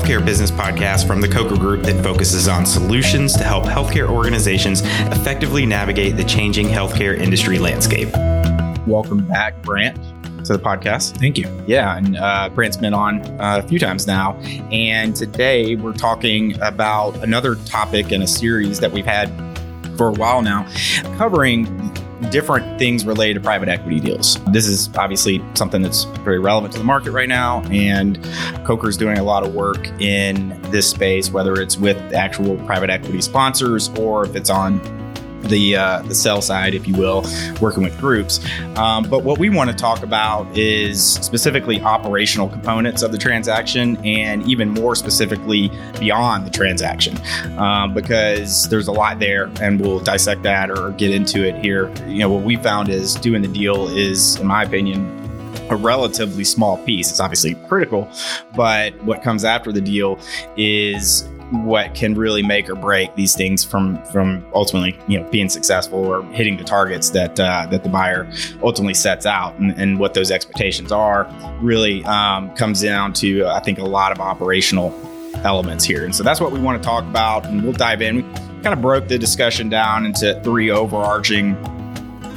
healthcare business podcast from the Coker Group that focuses on solutions to help healthcare organizations effectively navigate the changing healthcare industry landscape. Welcome back, Brandt, to the podcast. Thank you. Yeah, and Brandt's been on a few times now, and today we're talking about another topic in a series that we've had for a while now, covering different things related to private equity deals. This is obviously something that's very relevant to the market right now, and Coker's doing a lot of work in this space, whether it's with actual private equity sponsors or if it's on the sell side, if you will, working with groups. But what we want to talk about is specifically operational components of the transaction, and even more specifically beyond the transaction, because there's a lot there, and we'll dissect that or get into it here. You know, what we found is doing the deal is, in my opinion, a relatively small piece. It's obviously critical, but what comes after the deal is what can really make or break these things from ultimately, being successful or hitting the targets that the buyer ultimately sets out, and what those expectations are really comes down to, I think, a lot of operational elements here. And so that's what we want to talk about, and we'll dive in. We kind of broke the discussion down into three overarching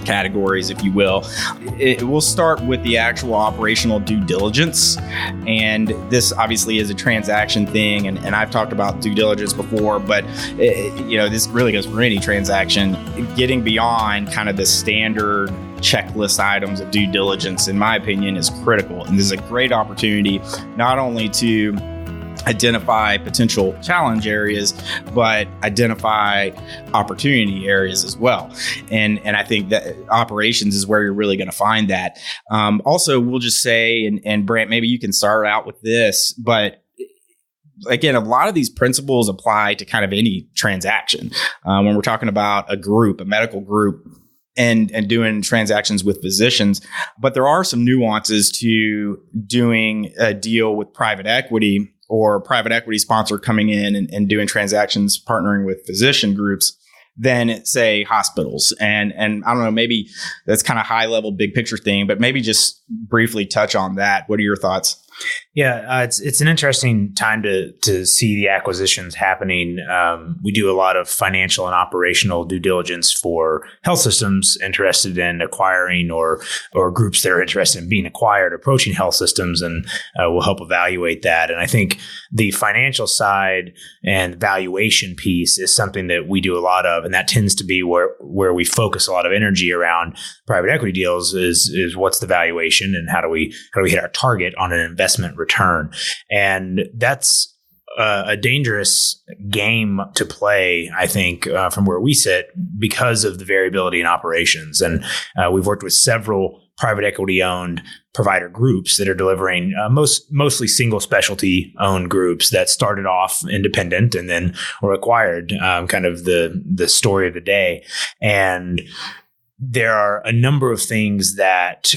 categories, if you will. We'll start with the actual operational due diligence. And this obviously is a transaction thing. And I've talked about due diligence before, but this really goes for any transaction. Getting beyond kind of the standard checklist items of due diligence, in my opinion, is critical. And this is a great opportunity not only to identify potential challenge areas, but identify opportunity areas as well. And I think that operations is where you're really going to find that. Also, we'll just say, and Brandt, maybe you can start out with this, but again, a lot of these principles apply to kind of any transaction. When we're talking about a group, a medical group, and doing transactions with physicians, but there are some nuances to doing a deal with private equity or private equity sponsor coming in and doing transactions partnering with physician groups than, say, hospitals. And I don't know, maybe that's kind of high level, big picture thing, but maybe just briefly touch on that. What are your thoughts? Yeah, it's an interesting time to see the acquisitions happening. We do a lot of financial and operational due diligence for health systems interested in acquiring or groups that are interested in being acquired, approaching health systems, and we'll help evaluate that. And I think the financial side and valuation piece is something that we do a lot of, and that tends to be where we focus a lot of energy around private equity deals is what's the valuation and how do we hit our target on an investment return. And that's a dangerous game to play, I think, from where we sit because of the variability in operations. And we've worked with several private equity owned provider groups that are delivering mostly single specialty owned groups that started off independent and then were acquired, kind of the story of the day. And there are a number of things that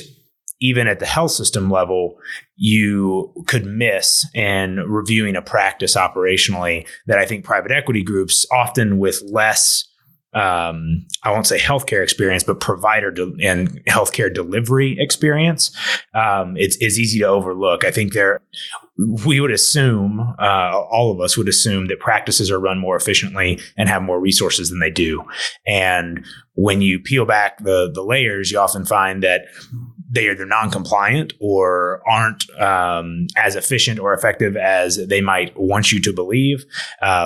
even at the health system level, you could miss in reviewing a practice operationally that I think private equity groups, often with less, I won't say healthcare experience, but provider and healthcare delivery experience, it's easy to overlook. I think we would assume, all of us would assume that practices are run more efficiently and have more resources than they do. And when you peel back the layers, you often find that they're either non-compliant or aren't as efficient or effective as they might want you to believe.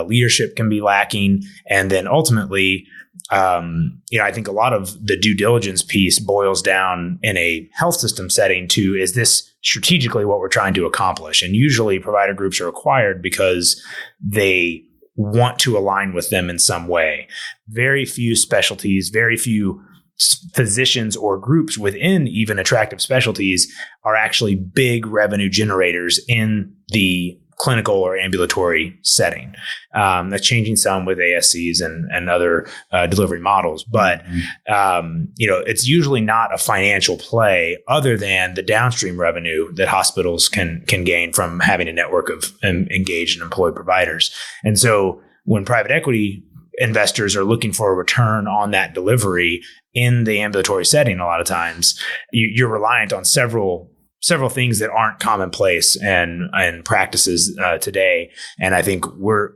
Leadership can be lacking. And then ultimately, I think a lot of the due diligence piece boils down in a health system setting to, is this strategically what we're trying to accomplish? And usually provider groups are acquired because they want to align with them in some way. Very few specialties, very few physicians or groups within even attractive specialties are actually big revenue generators in the clinical or ambulatory setting. That's changing some with ASCs and other delivery models, but it's usually not a financial play other than the downstream revenue that hospitals can gain from having a network of engaged and employed providers. And so when private equity investors are looking for a return on that delivery in the ambulatory setting, a lot of times you're reliant on several several things that aren't commonplace and practices today. And I think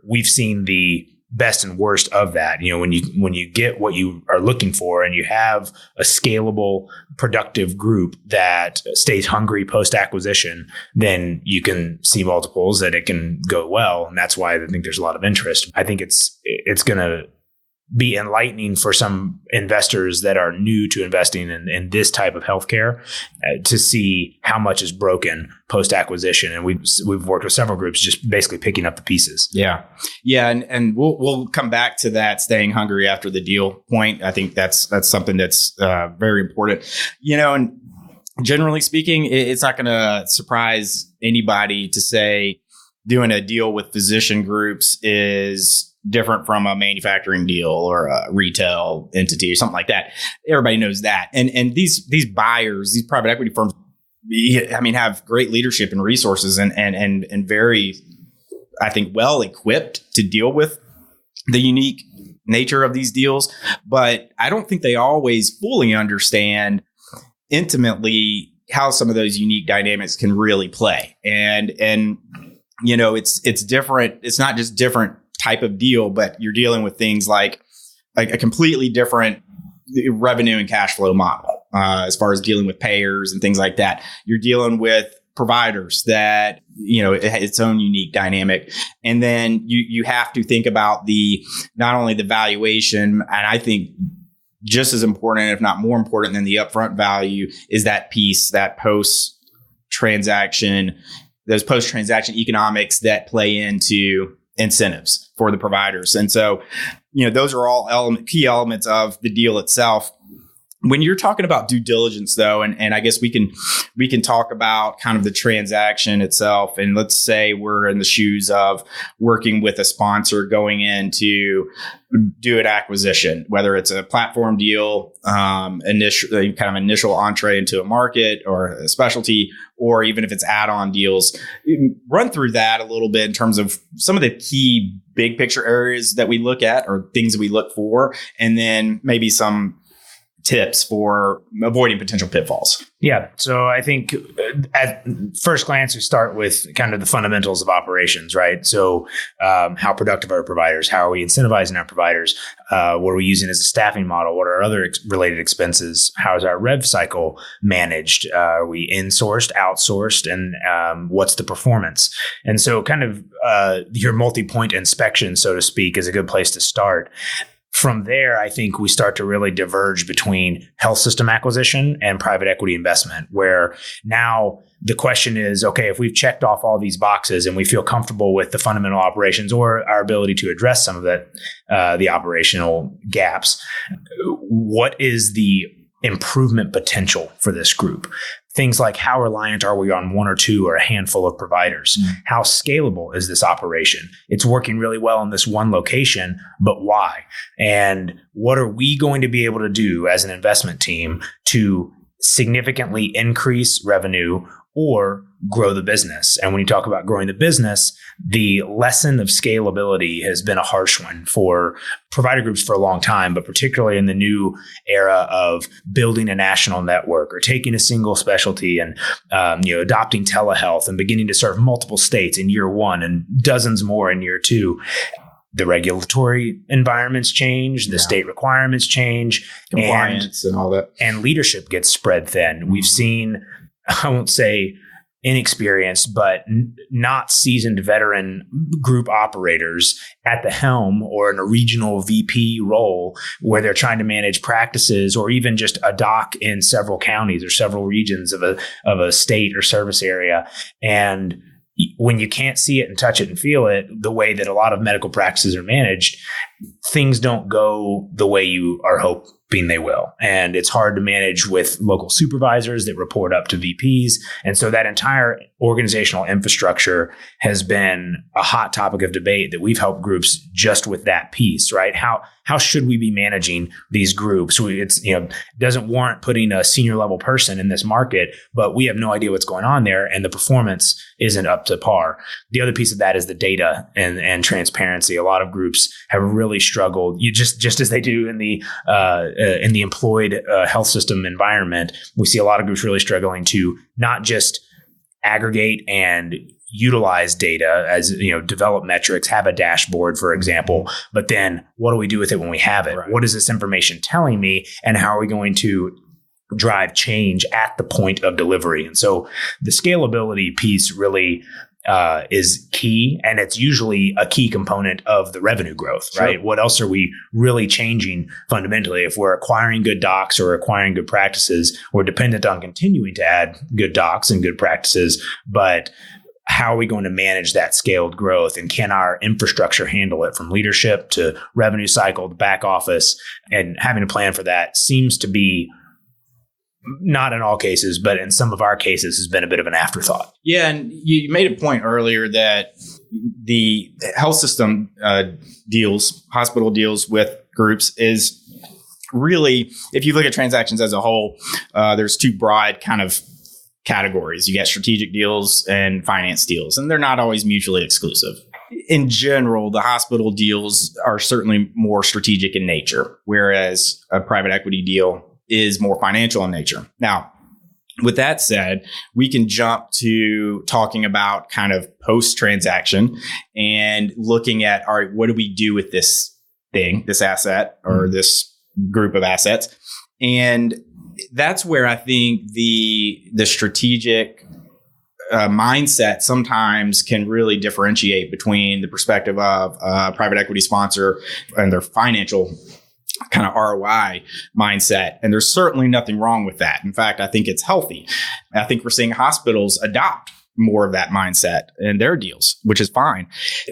we've seen the best and worst of that. When you get what you are looking for and you have a scalable, productive group that stays hungry post acquisition, then you can see multiples that it can go well. And that's why I think there's a lot of interest. I think it's going to be enlightening for some investors that are new to investing in this type of healthcare to see how much is broken post acquisition. And we've worked with several groups just basically picking up the pieces. Yeah. And we'll come back to that staying hungry after the deal point. I think that's something that's very important. And generally speaking, it's not going to surprise anybody to say doing a deal with physician groups is different from a manufacturing deal or a retail entity or something like that. Everybody knows that. And these buyers, these private equity firms, have great leadership and resources and very, I think, well equipped to deal with the unique nature of these deals. But I don't think they always fully understand intimately how some of those unique dynamics can really play. And it's different. It's not just different type of deal, but you're dealing with things like a completely different revenue and cash flow model as far as dealing with payers and things like that. You're dealing with providers that, it has its own unique dynamic. And then you have to think about not only the valuation, and I think just as important, if not more important than the upfront value, is that piece, that post-transaction, those post-transaction economics that play into incentives for the providers. And so, those are all key elements of the deal itself. When you're talking about due diligence, though, and I guess we can talk about kind of the transaction itself. And let's say we're in the shoes of working with a sponsor going in to do an acquisition, whether it's a platform deal, initial entree into a market or a specialty, or even if it's add-on deals. Run through that a little bit in terms of some of the key big picture areas that we look at or things that we look for, and then maybe some tips for avoiding potential pitfalls. Yeah. So I think at first glance, we start with kind of the fundamentals of operations, right? So how productive are our providers? How are we incentivizing our providers? What are we using as a staffing model? What are our other related expenses? How is our rev cycle managed? Are we insourced, outsourced? And what's the performance? And so kind of your multi-point inspection, so to speak, is a good place to start. From there, I think we start to really diverge between health system acquisition and private equity investment, where now the question is, okay, if we've checked off all these boxes and we feel comfortable with the fundamental operations or our ability to address some of that, the operational gaps, what is the improvement potential for this group? Things like how reliant are we on one or two or a handful of providers? How scalable is this operation? It's working really well in this one location, but why? And what are we going to be able to do as an investment team to significantly increase revenue or grow the business? And when you talk about growing the business, the lesson of scalability has been a harsh one for provider groups for a long time, but particularly in the new era of building a national network or taking a single specialty and adopting telehealth and beginning to serve multiple states in year one and dozens more in year two. The regulatory environments change, the state requirements change, compliance and all that, and leadership gets spread thin. We've seen, I won't say inexperienced, but not seasoned veteran group operators at the helm or in a regional VP role where they're trying to manage practices or even just a doc in several counties or several regions of a state or service area. And when you can't see it and touch it and feel it the way that a lot of medical practices are managed, things don't go the way you are hoping they will. And it's hard to manage with local supervisors that report up to VPs. And so that entire organizational infrastructure has been a hot topic of debate that we've helped groups just with that piece, right? How should we be managing these groups? It's doesn't warrant putting a senior level person in this market, but we have no idea what's going on there, and the performance isn't up to par. The other piece of that is the data and transparency. A lot of groups have really really struggled. You just as they do in the employed health system environment, we see a lot of groups really struggling to not just aggregate and utilize data as, develop metrics, have a dashboard, for example, but then what do we do with it when we have it? Right. What is this information telling me, and how are we going to drive change at the point of delivery? And so the scalability piece really is key, and it's usually a key component of the revenue growth, right? Sure. What else are we really changing fundamentally? If we're acquiring good docs or acquiring good practices, we're dependent on continuing to add good docs and good practices, but how are we going to manage that scaled growth, and can our infrastructure handle it, from leadership to revenue cycle to back office? And having a plan for that seems to be, not in all cases, but in some of our cases, has been a bit of an afterthought. Yeah, and you made a point earlier that the health system hospital deals with groups is really, if you look at transactions as a whole, there's two broad kind of categories. You get strategic deals and finance deals, and they're not always mutually exclusive. In general, the hospital deals are certainly more strategic in nature, whereas a private equity deal is more financial in nature. Now, with that said, we can jump to talking about kind of post-transaction and looking at, all right, what do we do with this thing, this asset, or this group of assets? And that's where I think the strategic mindset sometimes can really differentiate between the perspective of a private equity sponsor and their financial kind of ROI mindset. And there's certainly nothing wrong with that. In fact, I think it's healthy. I think we're seeing hospitals adopt more of that mindset in their deals, which is fine.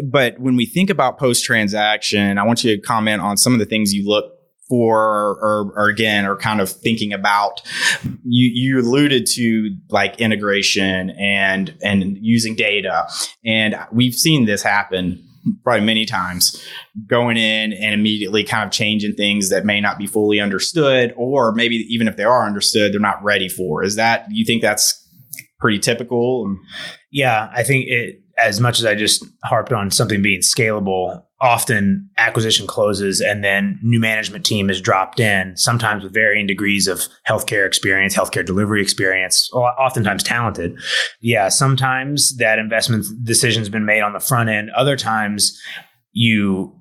But when we think about post-transaction, I want you to comment on some of the things you look for, or again, are kind of thinking about. You alluded to like integration and using data. And we've seen this happen probably many times, going in and immediately kind of changing things that may not be fully understood, or maybe even if they are understood, they're not ready for. You think that's pretty typical? Yeah, I think as much as I just harped on something being scalable, often acquisition closes and then new management team is dropped in, sometimes with varying degrees of healthcare experience, healthcare delivery experience, oftentimes talented. Yeah, sometimes that investment decision has been made on the front end. Other times you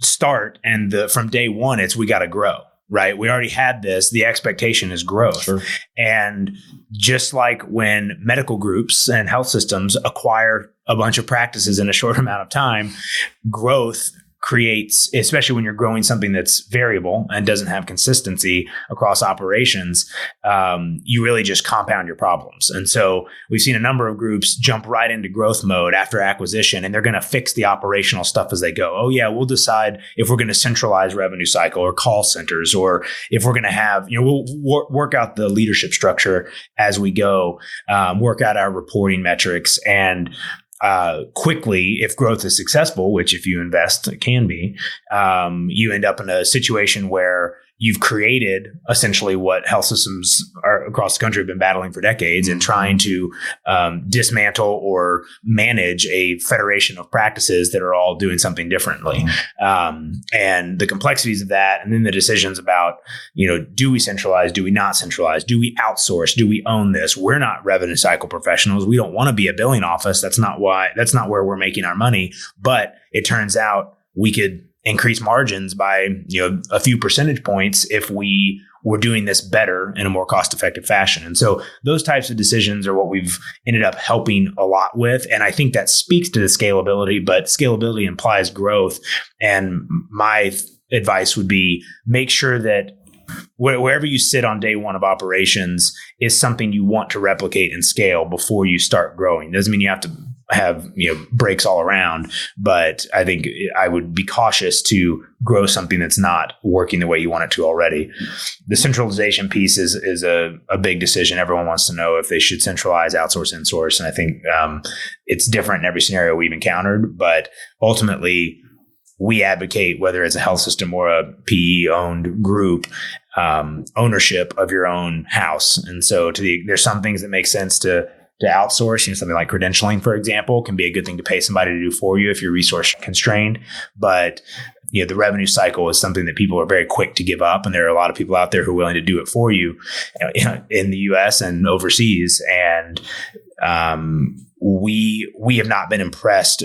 start and from day one, we got to grow. Right. We already had this. The expectation is growth. Sure. And just like when medical groups and health systems acquire a bunch of practices in a short amount of time, growth creates, especially when you're growing something that's variable and doesn't have consistency across operations, you really just compound your problems. And so we've seen a number of groups jump right into growth mode after acquisition, and they're going to fix the operational stuff as they go. Oh yeah, we'll decide if we're going to centralize revenue cycle or call centers, or if we're going to have, we'll work out the leadership structure as we go, work out our reporting metrics, and quickly, if growth is successful, which if you invest, it can be, you end up in a situation where you've created essentially what health systems across the country have been battling for decades, and trying to dismantle or manage a federation of practices that are all doing something differently. And the complexities of that, and then the decisions about, do we centralize? Do we not centralize? Do we outsource? Do we own this? We're not revenue cycle professionals. We don't want to be a billing office. That's not where we're making our money. But it turns out we could increase margins by a few percentage points if we were doing this better in a more cost-effective fashion. And so those types of decisions are what we've ended up helping a lot with. And I think that speaks to the scalability, but scalability implies growth. And my advice would be, make sure that wherever you sit on day one of operations is something you want to replicate and scale before you start growing. Doesn't mean you have to have breaks all around, but I think I would be cautious to grow something that's not working the way you want it to already. The centralization piece is a big decision. Everyone wants to know if they should centralize, outsource, insource, and I think it's different in every scenario we've encountered. But ultimately, we advocate, whether it's a health system or a PE-owned group, ownership of your own house. And so there's some things that make sense to outsource. Something like credentialing, for example, can be a good thing to pay somebody to do for you if you're resource constrained. But the revenue cycle is something that people are very quick to give up. And there are a lot of people out there who are willing to do it for you, in the US and overseas. And we have not been impressed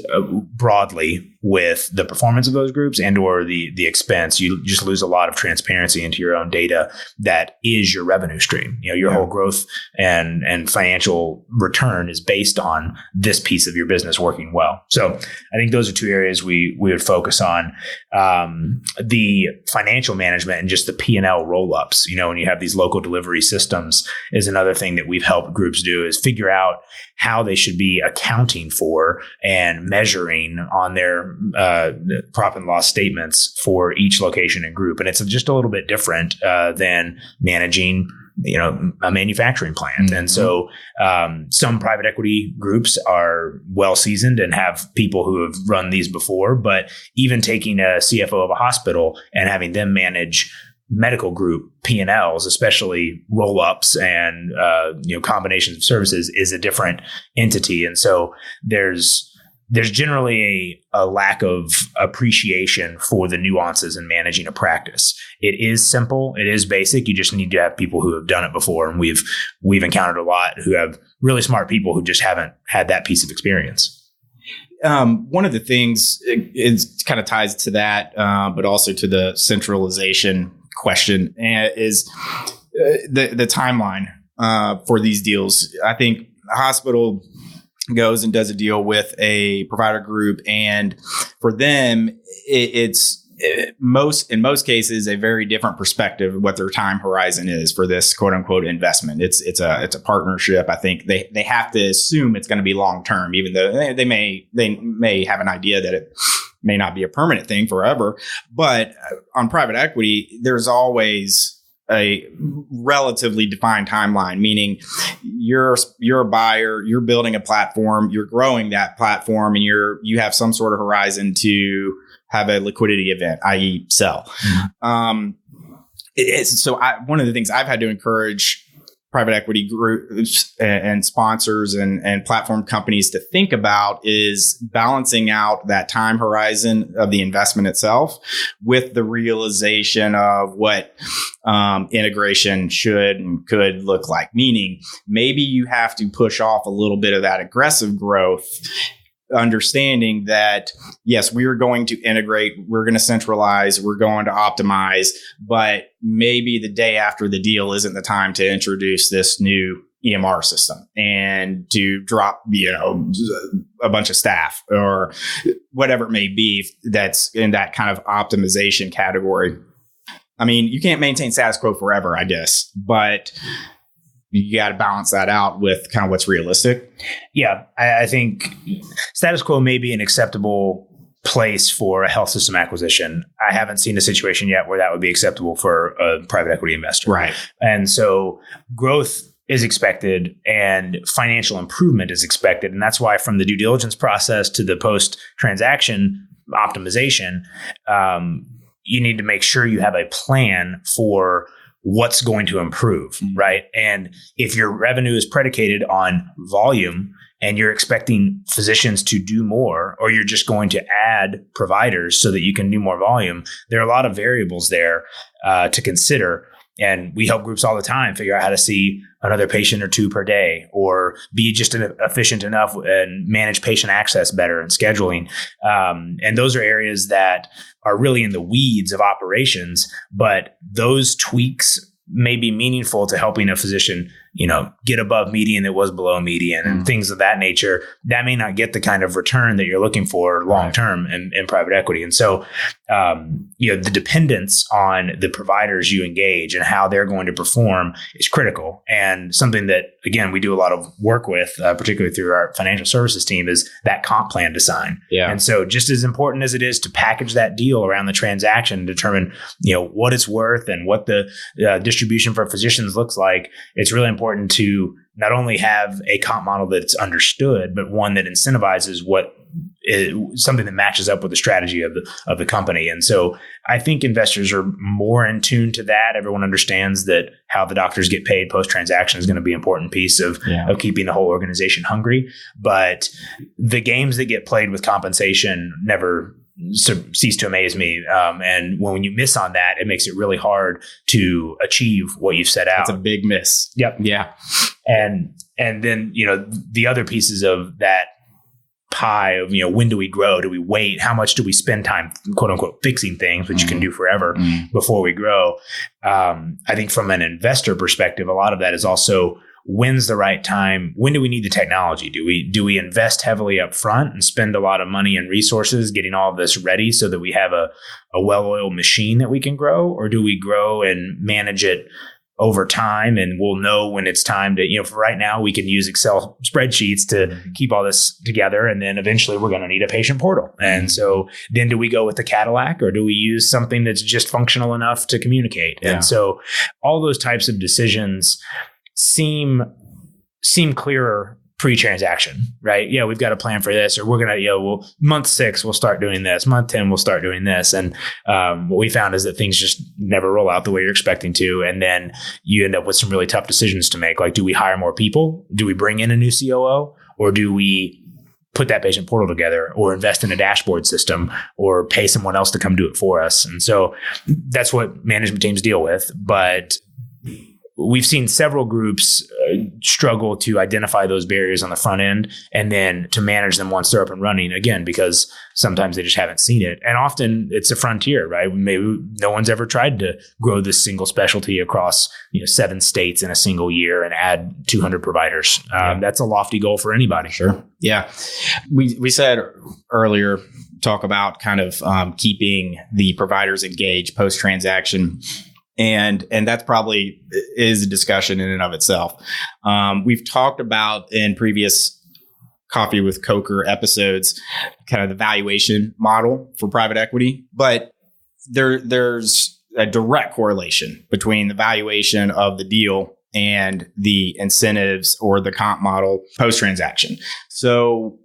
broadly with the performance of those groups and or the expense. You just lose a lot of transparency into your own data that is your revenue stream. Your whole growth and financial return is based on this piece of your business working well. So I think those are two areas we would focus on. The financial management and just the P&L roll-ups, when you have these local delivery systems, is another thing that we've helped groups do, is figure out how they should be accounting for and measuring on their profit and loss statements for each location and group. And it's just a little bit different than managing a manufacturing plant. Mm-hmm. And so some private equity groups are well seasoned and have people who have run these before, but even taking a CFO of a hospital and having them manage medical group P&Ls, especially roll-ups and combinations of services, is a different entity. And so there's generally a lack of appreciation for the nuances in managing a practice. It is simple. It is basic. You just need to have people who have done it before. And we've encountered a lot who have really smart people who just haven't had that piece of experience. One of the things is kind of ties to that, but also to the centralization question, is the timeline for these deals. I think a hospital goes and does a deal with a provider group, and for them, it's in most cases a very different perspective of what their time horizon is for this quote unquote investment. It's a partnership. I think they have to assume it's going to be long term, even though they may have an idea that it may not be a permanent thing forever. But on private equity, there's always a relatively defined timeline, meaning you're a buyer, you're building a platform, you're growing that platform, and you have some sort of horizon to have a liquidity event, i.e. sell. Mm-hmm. One of the things I've had to encourage private equity groups and sponsors and platform companies to think about is balancing out that time horizon of the investment itself with the realization of what integration should and could look like. Meaning, maybe you have to push off a little bit of that aggressive growth, understanding that, yes, we are going to integrate, we're going to centralize, we're going to optimize, but maybe the day after the deal isn't the time to introduce this new EMR system and to drop, a bunch of staff or whatever it may be that's in that kind of optimization category. I mean, you can't maintain status quo forever, I guess, but you got to balance that out with kind of what's realistic. Yeah, I think status quo may be an acceptable place for a health system acquisition. I haven't seen a situation yet where that would be acceptable for a private equity investor. Right. And so growth is expected and financial improvement is expected. And that's why from the due diligence process to the post-transaction optimization, you need to make sure you have a plan for what's going to improve, right? And if your revenue is predicated on volume and you're expecting physicians to do more, or you're just going to add providers so that you can do more volume, there are a lot of variables there to consider. And we help groups all the time figure out how to see another patient or two per day, or be just efficient enough and manage patient access better and scheduling. And those are areas that are really in the weeds of operations, but those tweaks may be meaningful to helping a physician, get above median that was below median and things of that nature. That may not get the kind of return that you're looking for long-term in private equity. And so, the dependence on the providers you engage and how they're going to perform is critical. And something that, again, we do a lot of work with, particularly through our financial services team, is that comp plan design. Yeah. And so just as important as it is to package that deal around the transaction and determine, what it's worth and what the distribution for physicians looks like, it's really important to not only have a comp model that's understood, but one that incentivizes something that matches up with the strategy of the company. And so I think investors are more in tune to that. Everyone understands that how the doctors get paid post-transaction is going to be an important piece of keeping the whole organization hungry. But the games that get played with compensation never cease to amaze me. And when you miss on that, it makes it really hard to achieve what you've set out. It's a big miss. Yep. Yeah. And then, the other ppieces of that pie of, when do we grow? Do we wait? How much do we spend time, quote unquote, fixing things, which you can do forever before we grow? I think from an investor perspective, a lot of that is also, when's the right time? When do we need the technology? Do we invest heavily up front and spend a lot of money and resources getting all of this ready so that we have a well-oiled machine that we can grow? Or do we grow and manage it over time, and we'll know when it's time to, for right now, we can use Excel spreadsheets to keep all this together. And then eventually we're going to need a patient portal. And so then do we go with the Cadillac, or do we use something that's just functional enough to communicate? Yeah. And so all those types of decisions seem clearer pre-transaction, right? Yeah, we've got a plan for this, or we're going to, month 6, we'll start doing this. Month 10, we'll start doing this. And what we found is that things just never roll out the way you're expecting to. And then you end up with some really tough decisions to make. Like, do we hire more people? Do we bring in a new COO? Or do we put that patient portal together, or invest in a dashboard system, or pay someone else to come do it for us? And so that's what management teams deal with. But we've seen several groups struggle to identify those barriers on the front end, and then to manage them once they're up and running, again, because sometimes they just haven't seen it. And often it's a frontier, right? Maybe no one's ever tried to grow this single specialty across 7 states in a single year and add 200 providers. That's a lofty goal for anybody. Sure. Yeah. We said earlier, talk about kind of keeping the providers engaged post-transaction. And that's probably is a discussion in and of itself. We've talked about in previous Coffee with Coker episodes, kind of the valuation model for private equity, but there's a direct correlation between the valuation of the deal and the incentives or the comp model post-transaction. So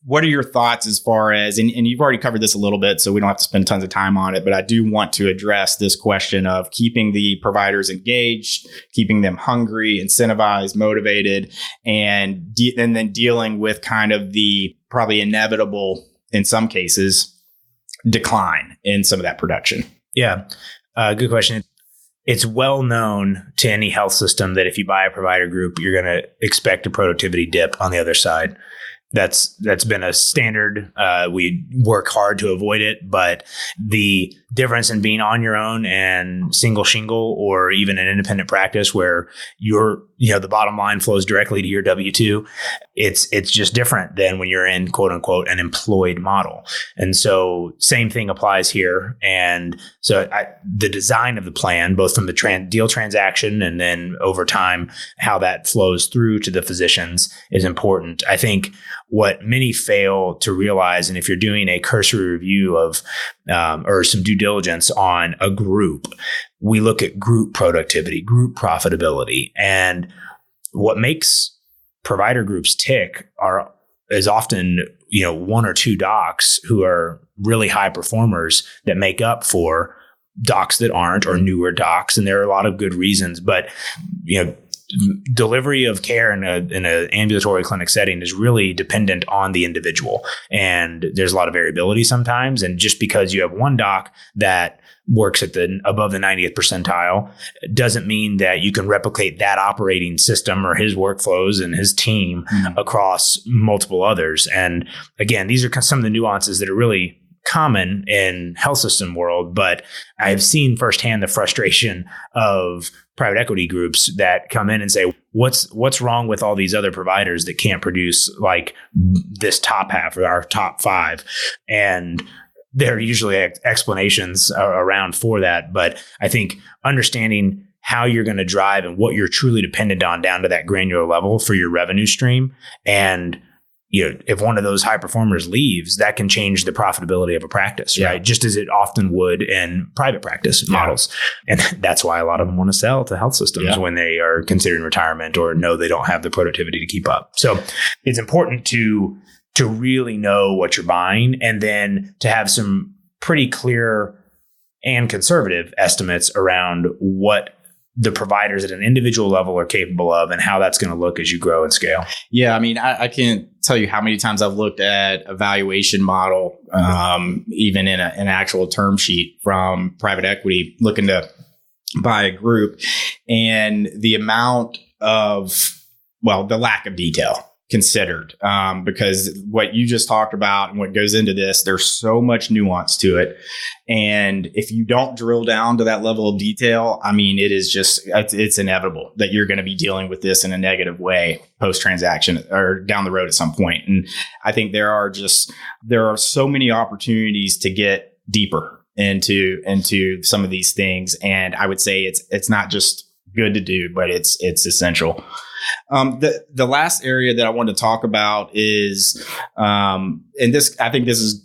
what are your thoughts as far as, and you've already covered this a little bit, so we don't have to spend tons of time on it, but I do want to address this question of keeping the providers engaged, keeping them hungry, incentivized, motivated, and then dealing with kind of the probably inevitable, in some cases, decline in some of that production. Yeah, good question. It's well known to any health system that if you buy a provider group, you're going to expect a productivity dip on the other side. That's been a standard. We work hard to avoid it, but the difference in being on your own and single shingle, or even an independent practice where the bottom line flows directly to your W-2, it's just different than when you're in, quote unquote, an employed model. And so same thing applies here. And so the design of the plan, both from the deal transaction and then over time, how that flows through to the physicians is important. I think what many fail to realize, and if you're doing a cursory review of or some due diligence on a group, we look at group productivity, group profitability, and what makes provider groups tick is often 1 or 2 docs who are really high performers that make up for docs that aren't, or newer docs, and there are a lot of good reasons, but delivery of care in an ambulatory clinic setting is really dependent on the individual. And there's a lot of variability sometimes. And just because you have one doc that works at above the 90th percentile doesn't mean that you can replicate that operating system or his workflows and his team across multiple others. And again, these are some of the nuances that are really common in health system world, but I've seen firsthand the frustration of private equity groups that come in and say, what's wrong with all these other providers that can't produce like this top half or our top 5? And there are usually explanations around for that. But I think understanding how you're going to drive and what you're truly dependent on down to that granular level for your revenue stream, and if one of those high performers leaves, that can change the profitability of a practice, right? Just as it often would in private practice models. And that's why a lot of them want to sell to health systems when they are considering retirement or know they don't have the productivity to keep up. So it's important to really know what you're buying, and then to have some pretty clear and conservative estimates around what the providers at an individual level are capable of and how that's going to look as you grow and scale. Yeah, I mean, I can't tell you how many times I've looked at a valuation model, even in an actual term sheet from private equity looking to buy a group, and the amount of, the lack of detail considered, because what you just talked about and what goes into this, there's so much nuance to it. And if you don't drill down to that level of detail, I mean, it's inevitable that you're going to be dealing with this in a negative way post-transaction or down the road at some point. And I think there are so many opportunities to get deeper into some of these things. And I would say it's not just good to do, but it's essential. The last area that I want to talk about is, and this, I think this is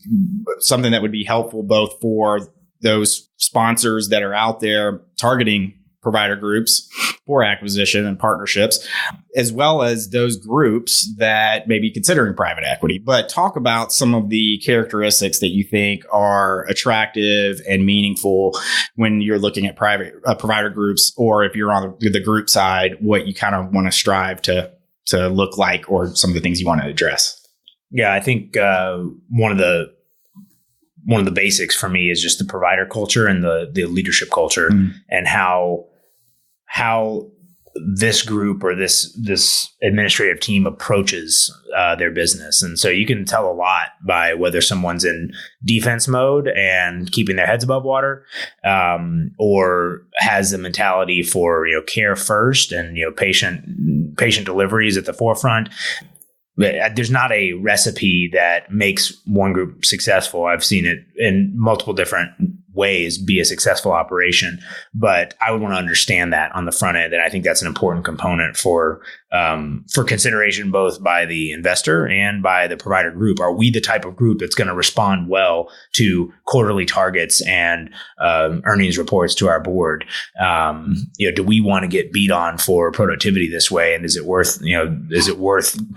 something that would be helpful both for those sponsors that are out there targeting provider groups for acquisition and partnerships, as well as those groups that may be considering private equity. But talk about some of the characteristics that you think are attractive and meaningful when you're looking at provider groups, or if you're on the group side, what you kind of want to strive to look like, or some of the things you want to address. Yeah, I think one of the basics for me is just the provider culture and the leadership culture, and how this group or this administrative team approaches their business. And so you can tell a lot by whether someone's in defense mode and keeping their heads above water, or has the mentality for, care first and, patient delivery is at the forefront. There's not a recipe that makes one group successful. I've seen it in multiple different ways be a successful operation, but I would want to understand that on the front end. And I think that's an important component for consideration, both by the investor and by the provider group. Are we the type of group that's going to respond well to quarterly targets and earnings reports to our board? Do we want to get beat on for productivity this way? And is it worth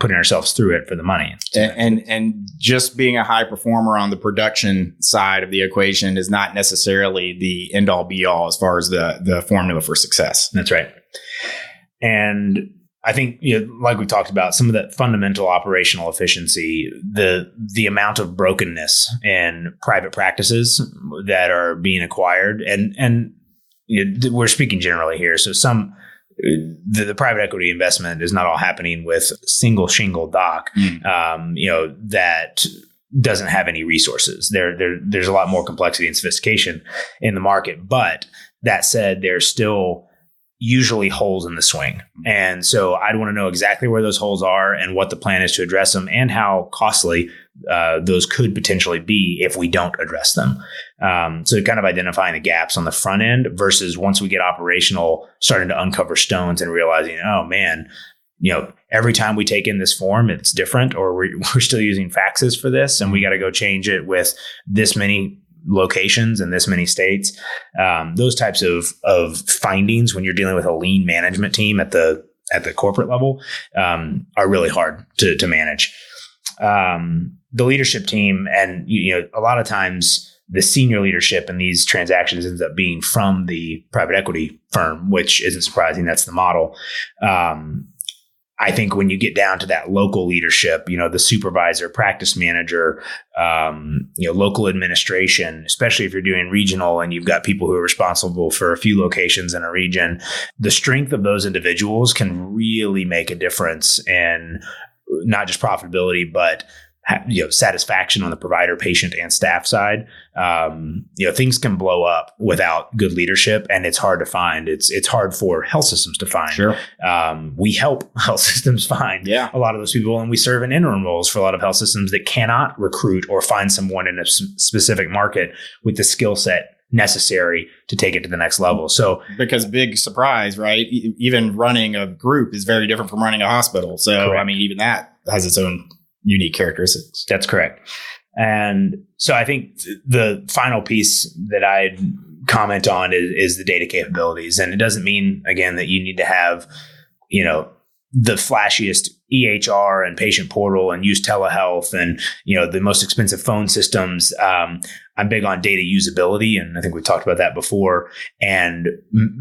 putting ourselves through it for the money? And just being a high performer on the production side of the equation is not necessarily the end all be all as far as the formula for success. That's right. And I think, like we talked about, some of that fundamental operational efficiency, the amount of brokenness in private practices that are being acquired, and we're speaking generally here. So the private equity investment is not all happening with single shingle doc, that doesn't have any resources. There's a lot more complexity and sophistication in the market. But that said, there's still usually holes in the swing. And so I'd want to know exactly where those holes are and what the plan is to address them, and how costly those could potentially be if we don't address them. So kind of identifying the gaps on the front end versus once we get operational, starting to uncover stones and realizing, oh man, every time we take in this form, it's different, or we're still using faxes for this, and we got to go change it with this many locations in this many states. Those types of findings when you're dealing with a lean management team at the corporate level are really hard to manage. The leadership team, and a lot of times the senior leadership in these transactions ends up being from the private equity firm, which isn't surprising. That's the model. I think when you get down to that local leadership, the supervisor, practice manager, local administration, especially if you're doing regional and you've got people who are responsible for a few locations in a region, the strength of those individuals can really make a difference in not just profitability, but satisfaction on the provider, patient, and staff side. Things can blow up without good leadership, and it's hard to find. It's hard for health systems to find. Sure. We help health systems find a lot of those people, and we serve in interim roles for a lot of health systems that cannot recruit or find someone in a specific market with the skill set necessary to take it to the next level. So, because big surprise, right? Even running a group is very different from running a hospital. So, correct. I mean, even that has its own unique characteristics. That's correct. And so I think the final piece that I'd comment on is the data capabilities. And it doesn't mean, again, that you need to have, the flashiest EHR and patient portal and use telehealth and, the most expensive phone systems. I'm big on data usability, and I think we talked about that before, and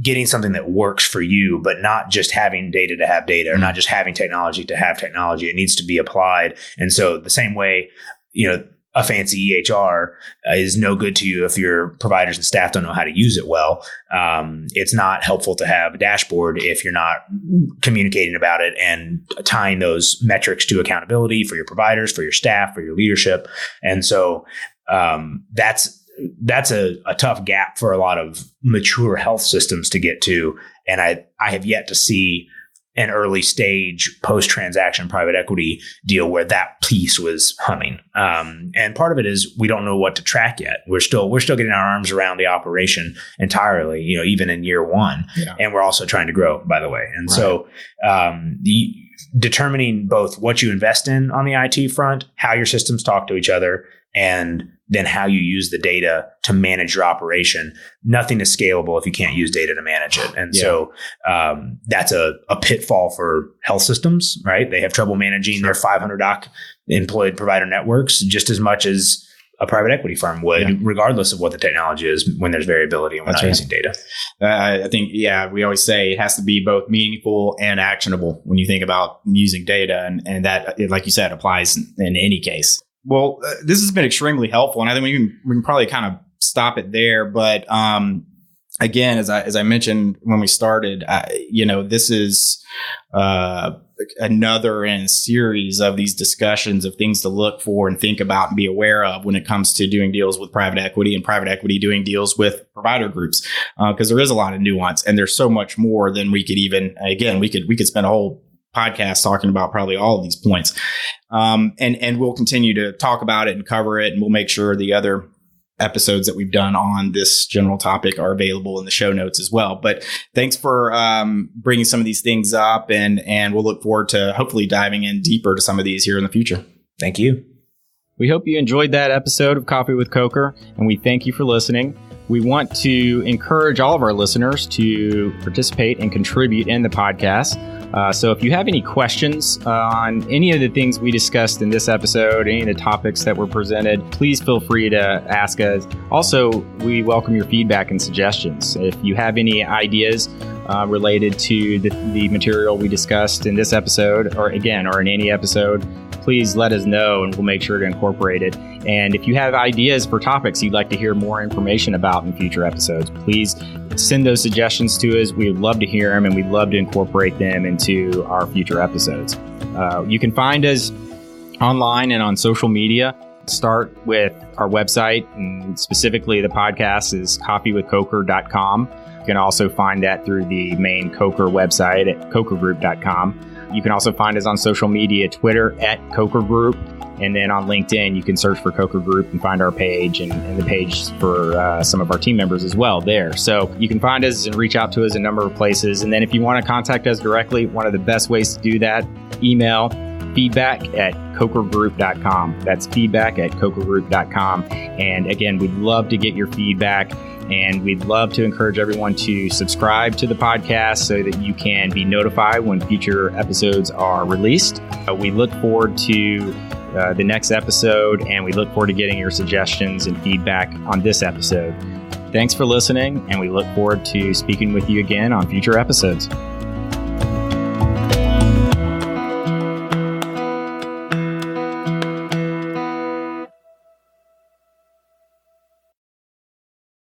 getting something that works for you, but not just having data to have data, or not just having technology to have technology. It needs to be applied. And so the same way, a fancy EHR is no good to you if your providers and staff don't know how to use it well. It's not helpful to have a dashboard if you're not communicating about it and tying those metrics to accountability for your providers, for your staff, for your leadership. And so that's a tough gap for a lot of mature health systems to get to. And I have yet to see an early stage post-transaction private equity deal where that piece was humming. And part of it is we don't know what to track yet. We're still getting our arms around the operation entirely, even in year one. Yeah. And we're also trying to grow, by the way. And so determining both what you invest in on the IT front, how your systems talk to each other, and then how you use the data to manage your operation. Nothing is scalable if you can't use data to manage it. And so that's a pitfall for health systems, right? They have trouble managing their 500 doc employed provider networks just as much as a private equity firm would, regardless of what the technology is, when there's variability and we're not using data. I think, we always say it has to be both meaningful and actionable when you think about using data. And that, like you said, applies in any case. Well, this has been extremely helpful, and I think we can probably kind of stop it there. But again, as I mentioned when we started, this is another in a series of these discussions of things to look for and think about and be aware of when it comes to doing deals with private equity and private equity doing deals with provider groups, because there is a lot of nuance and there's so much more than we could even. Again, we could spend a whole podcast talking about probably all of these points. And we'll continue to talk about it and cover it. And we'll make sure the other episodes that we've done on this general topic are available in the show notes as well. But thanks for bringing some of these things up. And we'll look forward to hopefully diving in deeper to some of these here in the future. Thank you. We hope you enjoyed that episode of Coffee with Coker, and we thank you for listening. We want to encourage all of our listeners to participate and contribute in the podcast. So if you have any questions on any of the things we discussed in this episode, any of the topics that were presented, please feel free to ask us. Also, we welcome your feedback and suggestions. If you have any ideas related to the material we discussed in this episode, or in any episode, please let us know and we'll make sure to incorporate it. And if you have ideas for topics you'd like to hear more information about in future episodes, please send those suggestions to us. We would love to hear them and we'd love to incorporate them into our future episodes. You can find us online and on social media. Start with our website, and specifically the podcast is coffeewithcoker.com. You can also find that through the main Coker website at cokergroup.com. You can also find us on social media, Twitter at Coker Group, and then on LinkedIn, you can search for Coker Group and find our page and the page for some of our team members as well there. So you can find us and reach out to us in a number of places. And then if you want to contact us directly, one of the best ways to do that, email feedback@cokergroup.com. That's feedback@cokergroup.com. And again, we'd love to get your feedback. And we'd love to encourage everyone to subscribe to the podcast so that you can be notified when future episodes are released. We look forward to the next episode, and we look forward to getting your suggestions and feedback on this episode. Thanks for listening, and we look forward to speaking with you again on future episodes.